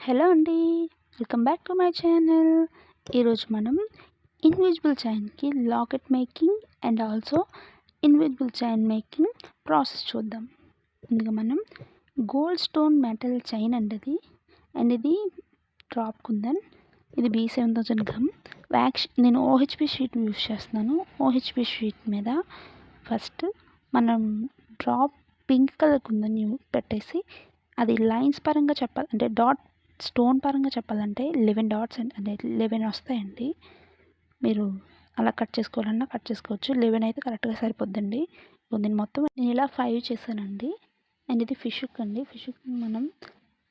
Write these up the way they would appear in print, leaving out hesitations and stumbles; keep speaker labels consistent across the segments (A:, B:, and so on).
A: Hello అండి. Welcome back to my channel. ఈరోజు మనం ఇన్విజిబుల్ చైన్కి locket making and also invisible chain making process చూద్దాం. ముందుగా మనం గోల్డ్ స్టోన్ మెటల్ చైన్ అండి అండ్ ఇది డ్రాప్ కుందన్. ఇది B7000 గ్రామ్ వ్యాక్స్. నేను OHP షీట్ యూస్ చేస్తున్నాను. OHP షీట్ మీద ఫస్ట్ మనం డ్రాప్ పింక్ కలర్ కుందన్ పెట్టేసి అది లైన్స్ పరంగా చెప్పాలంటే స్టోన్ పరంగా చెప్పాలంటే 11 డాట్స్ అంటే 11 వస్తాయండి. మీరు అలా కట్ చేసుకోవాలన్నా కట్ చేసుకోవచ్చు. 11 అయితే కరెక్ట్గా సరిపోద్దండి. దీన్ని మొత్తం నేను ఇలా 5 చేశానండి. అండ్ ఇది ఫిష్ హుక్ అండి. ఫిష్ హుక్ మనం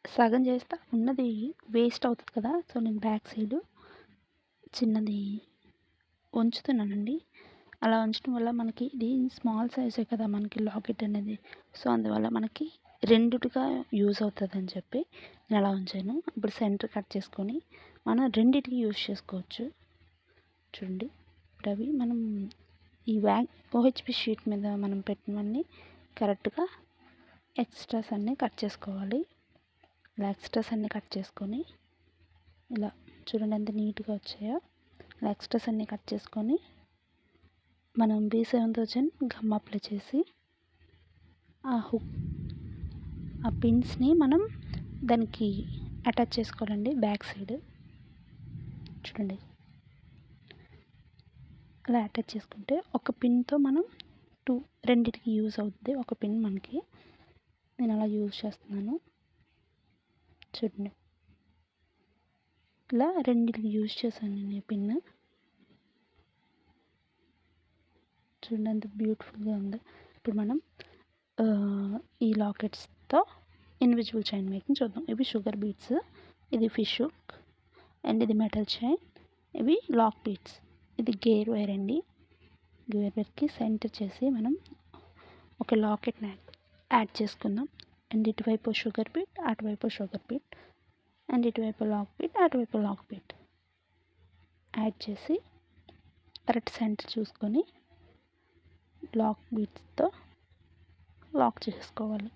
A: సగం చేస్తే ఉన్నది వేస్ట్ అవుతుంది కదా, సో నేను బ్యాక్ సైడ్ చిన్నది ఉంచుతున్నానండి. అలా ఉంచడం వల్ల మనకి ఇది స్మాల్ సైజే కదా మనకి లాకెట్ అనేది, సో అందువల్ల మనకి రెండుగా యూజ్ అవుతుంది అని చెప్పి నేను అలా ఉంచాను. ఇప్పుడు సెంటర్ కట్ చేసుకొని మనం రెండిటికి యూజ్ చేసుకోవచ్చు. చూడండి, ఇప్పుడు అవి మనం ఈ OHP షీట్ మీద మనం పెట్టినవన్నీ కరెక్ట్గా ఎక్స్ట్రాస్ అన్నీ కట్ చేసుకోవాలి. ఇలా ఎక్స్ట్రాస్ అన్నీ కట్ చేసుకొని ఇలా చూడండి ఎంత నీట్గా వచ్చాయో. ఇలా ఎక్స్ట్రాస్ అన్నీ కట్ చేసుకొని మనం B7000 గమ్ అప్లై చేసి ఆ పిన్స్ని మనం దానికి అటాచ్ చేసుకోవాలండి. బ్యాక్ సైడ్ చూడండి, అలా అటాచ్ చేసుకుంటే ఒక పిన్తో మనం రెండిటికి యూజ్ అవుతుంది. ఒక పిన్ మనకి నేను అలా యూజ్ చేస్తున్నాను. చూడండి, ఇలా రెండిటికి యూజ్ చేశాను నేను ఈ పిన్. చూడండి ఎంత బ్యూటిఫుల్గా ఉందో. ఇప్పుడు మనం ఈ లాకెట్స్తో ఇన్విజిబుల్ చైన్ మేకింగ్ చూద్దాం. ఇవి షుగర్ బీడ్స్, ఇది ఫిష్ హుక్ అండ్ ఇది మెటల్ చైన్, ఇవి లాక్ బీడ్స్, ఇది గేర్ వైర్ అండి. గేర్ వైర్కి సెంటర్ చేసి మనం ఒక లాకెట్ని యాడ్ చేసుకుందాం. అండ్ ఇటువైపు షుగర్ బీడ్, అటువైపు షుగర్ బీడ్, అండ్ ఇటువైపు లాక్ బీడ్, అటువైపు లాక్ బీడ్ యాడ్ చేసి కరెక్ట్ సెంటర్ చూసుకొని లాక్ బీడ్స్తో లాక్ చేసుకోవాలి.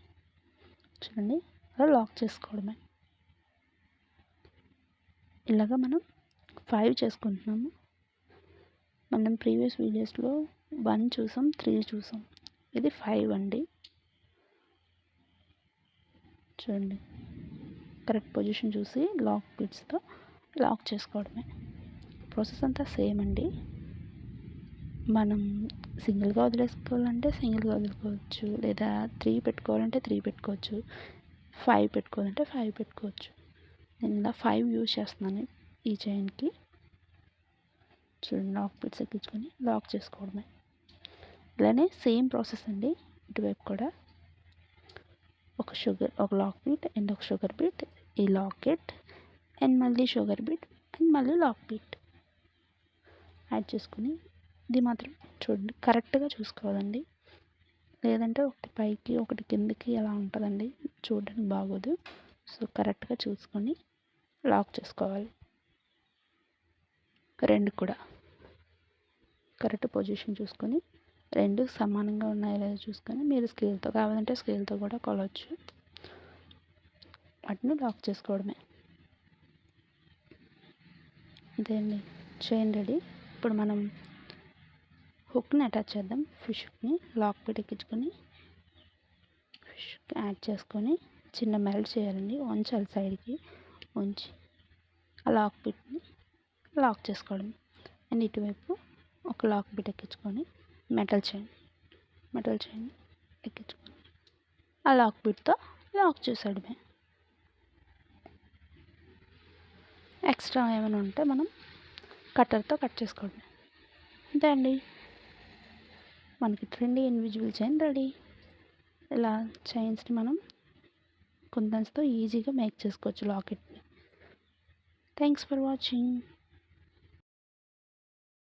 A: చూడండి, అలా లాక్ చేసుకోవడమే. ఇలాగ మనం 5 చేసుకుంటున్నాము. మనం ప్రీవియస్ వీడియోస్లో 1 చూసాం, 3 చూసాం, ఇది 5 అండి. చూడండి, కరెక్ట్ పొజిషన్ చూసి లాక్ బీడ్స్తో లాక్ చేసుకోవడమే. ప్రాసెస్ అంతా సేమ్ అండి. మనం సింగిల్గా వదిలేసుకోవాలంటే సింగిల్గా వదులుకోవచ్చు, లేదా 3 పెట్టుకోవాలంటే 3 పెట్టుకోవచ్చు, 5 పెట్టుకోవాలంటే 5 పెట్టుకోవచ్చు. నేను ఇలా 5 యూజ్ చేస్తున్నాను ఈ చైన్కి. చూడండి, లాక్ బీడ్స్ ఎక్కించుకొని లాక్ చేసుకోవడమే. ఇలానే సేమ్ ప్రాసెస్ అండి. ఇటువైపు కూడా ఒక లాక్ బీట్ అండ్ ఒక షుగర్ బీట్, ఈ లాకెట్ అండ్ మళ్ళీ షుగర్ బీట్ అండ్ మళ్ళీ లాక్ బీట్ యాడ్ చేసుకుని ఇది మాత్రం చూడండి కరెక్ట్గా చూసుకోవాలండి, లేదంటే ఒకటి పైకి ఒకటి కిందకి అలా ఉంటుందండి, చూడడానికి బాగోదు. సో కరెక్ట్గా చూసుకొని లాక్ చేసుకోవాలి. రెండు కూడా కరెక్ట్ పొజిషన్ చూసుకొని రెండు సమానంగా ఉన్నాయో లేదో చూసుకొని మీరు స్కేల్తో కావాలంటే స్కేల్తో కూడా కొలవచ్చు. వాటిని లాక్ చేసుకోవడమే. అంతే అండి, చైన్ రెడీ. ఇప్పుడు మనం హుక్ని అటాచ్ చేద్దాం. ఫిష్ హుక్ని లాక్ బీట్ ఎక్కించుకొని ఫిష్ యాడ్ చేసుకొని చిన్న మెల్ట్ చేయాలండి, ఉంచాలి సైడ్కి ఉంచి ఆ లాక్ బీట్ని లాక్ చేసుకోవడం. అండ్ ఇటువైపు ఒక లాక్ బీట్ ఎక్కించుకొని మెటల్ చైన్ ఎక్కించుకొని ఆ లాక్ బీట్తో లాక్ చేసేయడమే. ఎక్స్ట్రా ఏమైనా ఉంటే మనం కట్టర్తో కట్ చేసుకోవడమే. అంతే అండి, మనకి ట్రెండీ ఇన్విజిబుల్ చైన్ రెడీ. ఇలా చైన్స్ని మనం కుందన్స్తో ఈజీగా మేక్ చేసుకోవచ్చు లాకెట్ని. Thanks for watching.